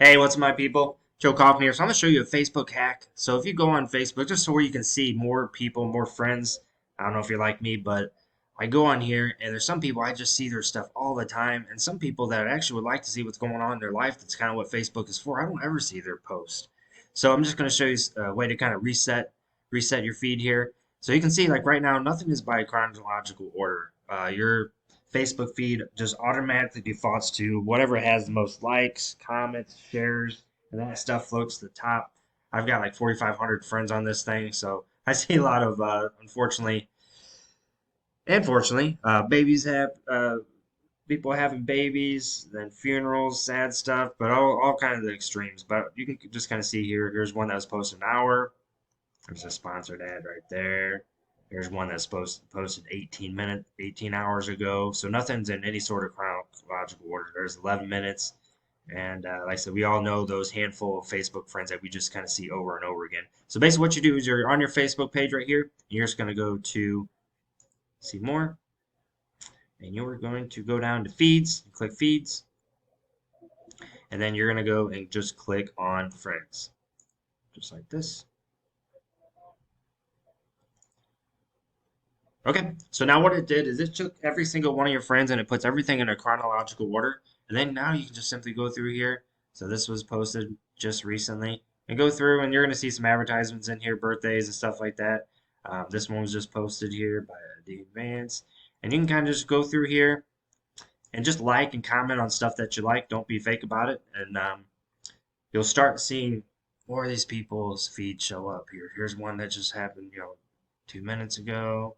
Hey, what's up, my people? Joe Kaufman here. So I'm going to show you a Facebook hack. So if you go on Facebook, just so where you can see more people, more friends. I don't know if you're like me, but I go on here and there's some people I just see their stuff all the time, and some people that I actually would like to see what's going on in their life. That's kind of what Facebook is for. I don't ever see their post. So I'm just going to show you a way to kind of reset your feed here. So you can see like right now, nothing is by chronological order. Your Facebook feed just automatically defaults to whatever has the most likes, comments, shares, and that stuff floats to the top. I've got like 4,500 friends on this thing, so I see a lot of, unfortunately, babies have people having babies, then funerals, sad stuff, but all kind of the extremes. But you can just kind of see here. Here's one that was posted an hour. There's a sponsored ad right there. There's one that's posted 18 hours ago. So nothing's in any sort of chronological order. There's 11 minutes. And like I said, we all know those handful of Facebook friends that we just kind of see over and over again. So basically what you do is you're on your Facebook page right here. And you're just going to go to see more. And you're going to go down to feeds. Click feeds. And then you're going to go and just click on friends. Just like this. Okay, so now what it did is it took every single one of your friends and it puts everything in a chronological order. And then now you can just simply go through here. So this was posted just recently. And go through and you're going to see some advertisements in here, birthdays and stuff like that. This one was just posted here by the advance. And you can kind of just go through here and just like and comment on stuff that you like. Don't be fake about it. And you'll start seeing more of these people's feeds show up here. Here's one that just happened, 2 minutes ago.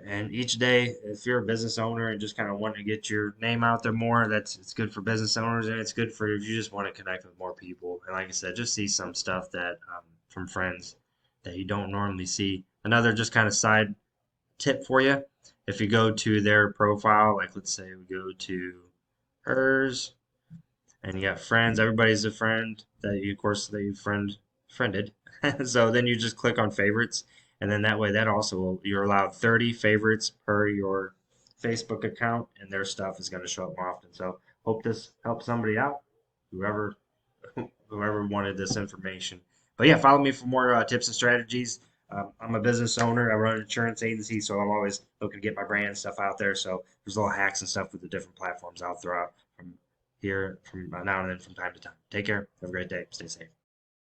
And each day, if you're a business owner and just kind of want to get your name out there more, it's good for business owners and it's good for if you just want to connect with more people. And like I said, just see some stuff that from friends that you don't normally see. Another just kind of side tip for you: if you go to their profile, like let's say we go to hers, and you got friends. Everybody's a friend that you, of course, that you friended. So then you just click on favorites, and then that way that also you're allowed 30 favorites per your Facebook account, and their stuff is going to show up more often. So hope this helps somebody out, whoever whoever wanted this information. But yeah, follow me for more tips and strategies. I'm a business owner. I run an insurance agency, so I'm always looking to get my brand stuff out there. So there's little hacks and stuff with the different platforms I'll throw out from here from now and then from time to time. Take care. Have a great day. Stay safe.